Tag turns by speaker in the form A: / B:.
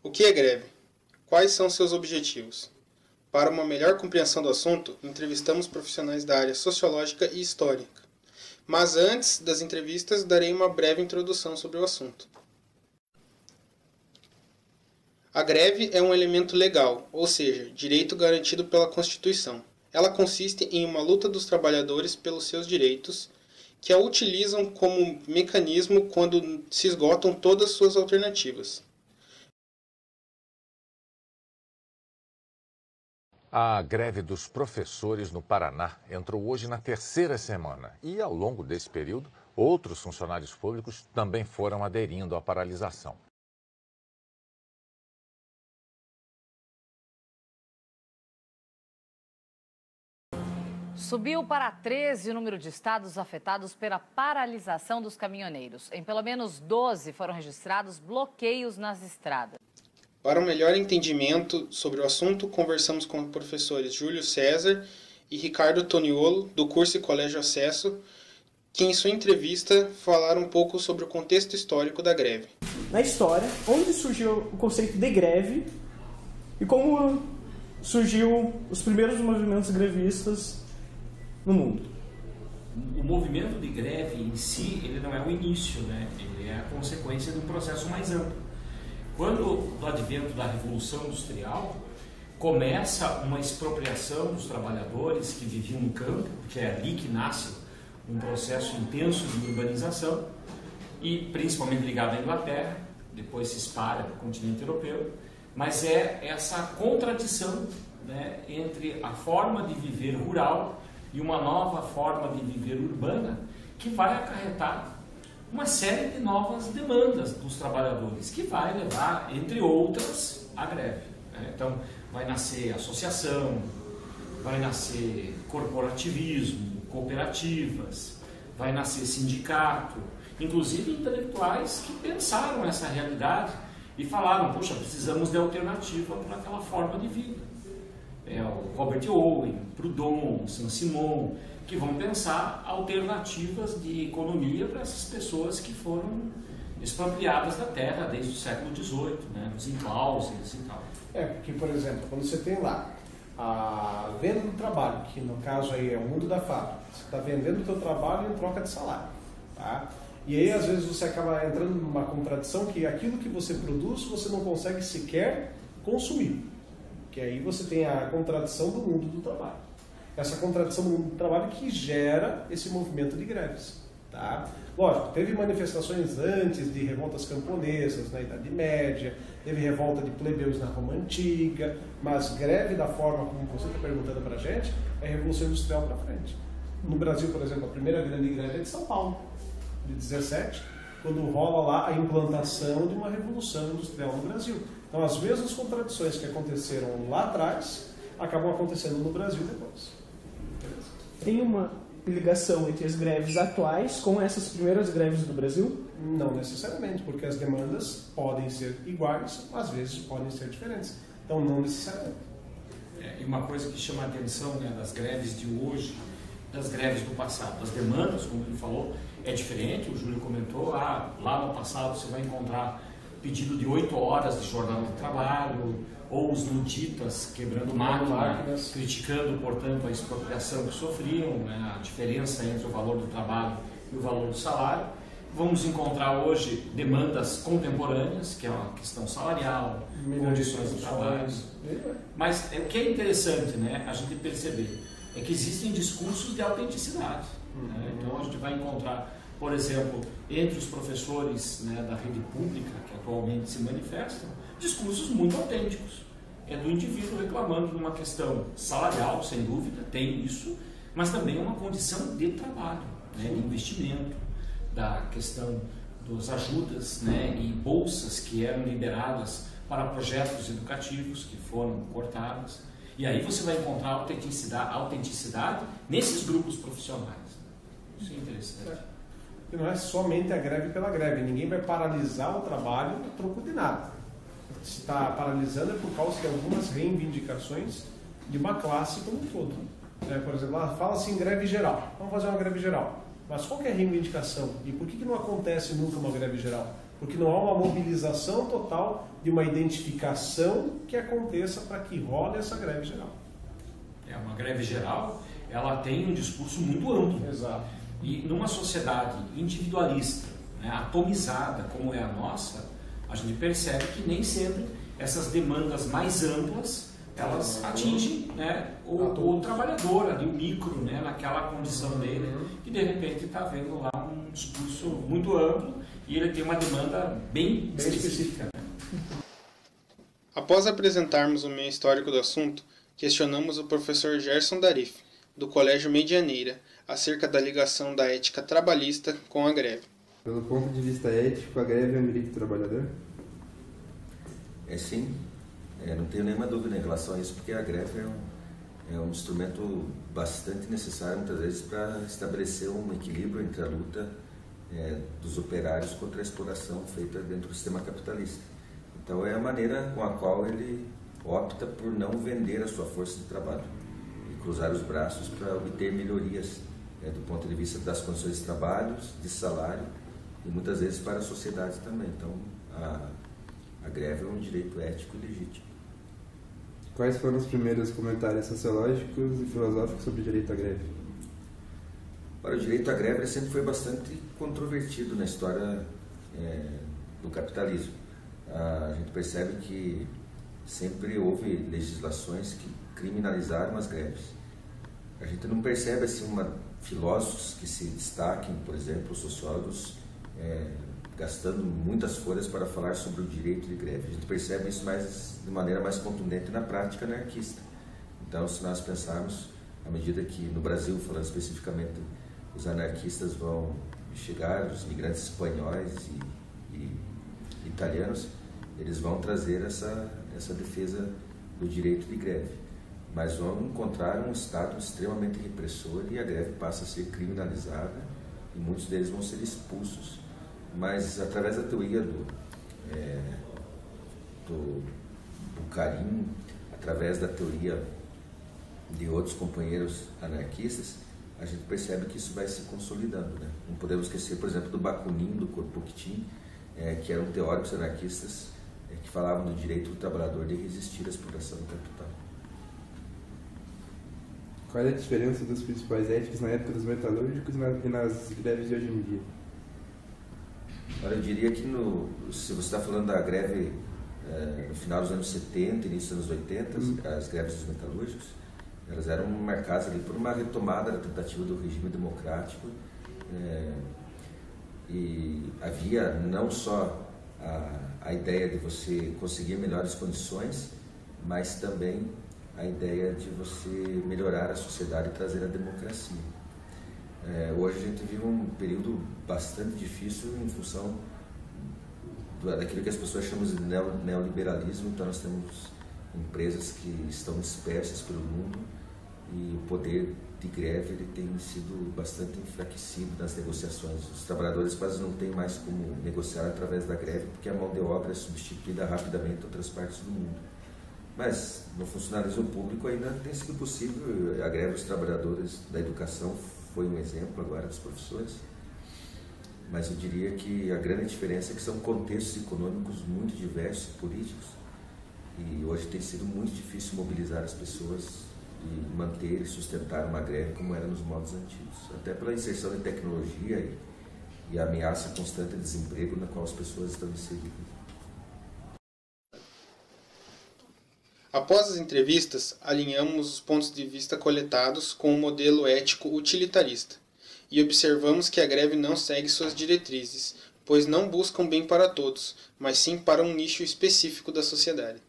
A: O que é greve? Quais são seus objetivos? Para uma melhor compreensão do assunto, entrevistamos profissionais da área sociológica e histórica. Mas antes das entrevistas, darei uma breve introdução sobre o assunto. A greve é um elemento legal, ou seja, direito garantido pela Constituição. Ela consiste em uma luta dos trabalhadores pelos seus direitos, que a utilizam como mecanismo quando se esgotam todas suas alternativas.
B: A greve dos professores no Paraná entrou hoje na terceira semana e, ao longo desse período, outros funcionários públicos também foram aderindo à paralisação.
C: Subiu para 13 o número de estados afetados pela paralisação dos caminhoneiros. Em pelo menos 12 foram registrados bloqueios nas estradas.
A: Para um melhor entendimento sobre o assunto, conversamos com os professores Júlio César e Ricardo Toniolo, do curso e Colégio Acesso, que em sua entrevista falaram um pouco sobre o contexto histórico da greve.
D: Na história, onde surgiu o conceito de greve e como surgiu os primeiros movimentos grevistas no mundo?
E: O movimento de greve em si, ele não é o início, né? Ele é a consequência de um processo mais amplo. Quando, do advento da Revolução Industrial, começa uma expropriação dos trabalhadores que viviam no campo, porque é ali que nasce um processo intenso de urbanização, e principalmente ligado à Inglaterra, depois se espalha para o continente europeu, mas é essa contradição, né, entre a forma de viver rural e uma nova forma de viver urbana, que vai acarretar uma série de novas demandas dos trabalhadores, que vai levar, entre outras, à greve. Então, vai nascer associação, vai nascer corporativismo, cooperativas, vai nascer sindicato, inclusive intelectuais que pensaram essa realidade e falaram, poxa, precisamos de alternativa para aquela forma de vida. O Robert Owen, Proudhon, Saint-Simon, que vão pensar alternativas de economia para essas pessoas que foram expropriadas da terra desde o século XVIII, né, os enclauses e tal.
F: Porque, por exemplo, quando você tem lá a venda do trabalho, que no caso aí é o mundo da fábrica, você está vendendo o seu trabalho em troca de salário, tá? E aí às vezes você acaba entrando numa contradição que aquilo que você produz você não consegue sequer consumir, que aí você tem a contradição do mundo do trabalho. Essa contradição do mundo do trabalho que gera esse movimento de greves. Tá? Lógico, teve manifestações antes de revoltas camponesas na Idade Média, teve revolta de plebeus na Roma Antiga, mas greve da forma como você está perguntando para a gente é Revolução Industrial para frente. No Brasil, por exemplo, a primeira grande greve é de São Paulo, de 17, quando rola lá a implantação de uma Revolução Industrial no Brasil. Então as mesmas contradições que aconteceram lá atrás acabam acontecendo no Brasil depois.
D: Tem uma ligação entre as greves atuais com essas primeiras greves do Brasil?
F: Não necessariamente, porque as demandas podem ser iguais, às vezes podem ser diferentes. Então, não necessariamente.
E: E uma coisa que chama a atenção, né, das greves de hoje, das greves do passado, das demandas, como ele falou, é diferente. O Júlio comentou, lá no passado você vai encontrar pedido de 8 horas de jornada de trabalho, ou os luditas quebrando máquinas, criticando, portanto, a expropriação que sofriam, né, a diferença entre o valor do trabalho e o valor do salário. Vamos encontrar hoje demandas contemporâneas, que é uma questão salarial, condições de trabalho. Mas o que é interessante, né, a gente perceber é que existem discursos de autenticidade. Né? Então a gente vai encontrar, por exemplo, entre os professores, né, da rede pública que atualmente se manifestam, discursos muito autênticos. É do indivíduo reclamando de uma questão salarial, sem dúvida, tem isso, mas também uma condição de trabalho, né, de investimento, da questão das ajudas, né, e bolsas que eram liberadas para projetos educativos que foram cortadas. E aí você vai encontrar autenticidade nesses grupos profissionais. Isso é interessante.
F: E não é somente a greve pela greve. Ninguém vai paralisar o trabalho a troco de nada. Se está paralisando é por causa de algumas reivindicações de uma classe como um todo. Por exemplo, fala-se em greve geral. Vamos fazer uma greve geral. Mas qual que é a reivindicação? E por que não acontece nunca uma greve geral? porque não há uma mobilização total de uma identificação que aconteça para que role essa greve geral.
E: Uma greve geral, ela tem um discurso muito amplo.
F: Exato.
E: E numa sociedade individualista, né, atomizada como é a nossa, a gente percebe que nem sempre essas demandas mais amplas elas atingem, né, o trabalhador ali, o micro, né, naquela condição dele, que de repente está vendo lá um discurso muito amplo e ele tem uma demanda bem específica. Né?
A: Após apresentarmos o meio histórico do assunto, questionamos o professor Gerson Darif, do Colégio Medianeira, acerca da ligação da ética trabalhista com a greve.
G: Pelo ponto de vista ético, a greve é um direito do trabalhador?
H: Sim. Não tenho nenhuma dúvida em relação a isso, porque a greve é um instrumento bastante necessário, muitas vezes, para estabelecer um equilíbrio entre a luta dos operários contra a exploração feita dentro do sistema capitalista. Então, é a maneira com a qual ele opta por não vender a sua força de trabalho e cruzar os braços para obter melhorias do ponto de vista das condições de trabalho, de salário e muitas vezes para a sociedade também. Então, a greve é um direito ético e legítimo.
G: Quais foram os primeiros comentários sociológicos e filosóficos sobre o direito à greve?
H: Para o direito à greve sempre foi bastante controvertido na história do capitalismo. A gente percebe que sempre houve legislações que criminalizaram as greves. A gente não percebe assim filósofos que se destaquem, por exemplo, sociólogos gastando muitas folhas para falar sobre o direito de greve. A gente percebe isso de maneira mais contundente na prática anarquista. Então, se nós pensarmos, à medida que no Brasil, falando especificamente, os anarquistas vão chegar, os migrantes espanhóis e italianos, eles vão trazer essa defesa do direito de greve. Mas vão encontrar um Estado extremamente repressor e a greve passa a ser criminalizada e muitos deles vão ser expulsos. Mas através da teoria do Bucarim, através da teoria de outros companheiros anarquistas, a gente percebe que isso vai se consolidando. Né? Não podemos esquecer, por exemplo, do Bakunin, do Kropotkin, que eram teóricos anarquistas que falavam do direito do trabalhador de resistir à exploração do capital.
G: Qual é a diferença dos principais éticos na época dos metalúrgicos e nas greves de hoje em dia?
H: Olha, eu diria que se você está falando da greve no final dos anos 70, início dos anos 80, as greves dos metalúrgicos, elas eram marcadas ali por uma retomada da tentativa do regime democrático e havia não só a ideia de você conseguir melhores condições, mas também a ideia de você melhorar a sociedade e trazer a democracia. Hoje a gente vive um período bastante difícil em função daquilo que as pessoas chamam de neoliberalismo. Então nós temos empresas que estão dispersas pelo mundo e o poder de greve ele tem sido bastante enfraquecido nas negociações. Os trabalhadores quase não têm mais como negociar através da greve porque a mão de obra é substituída rapidamente em outras partes do mundo. Mas no funcionalismo público ainda tem sido possível. A greve dos trabalhadores da educação foi um exemplo agora dos professores. Mas eu diria que a grande diferença é que são contextos econômicos muito diversos, políticos, e hoje tem sido muito difícil mobilizar as pessoas e manter e sustentar uma greve como era nos modos antigos, até pela inserção de tecnologia e a ameaça constante de desemprego na qual as pessoas estão inseridas.
A: Após as entrevistas, alinhamos os pontos de vista coletados com o modelo ético utilitarista e observamos que a greve não segue suas diretrizes, pois não buscam bem para todos, mas sim para um nicho específico da sociedade.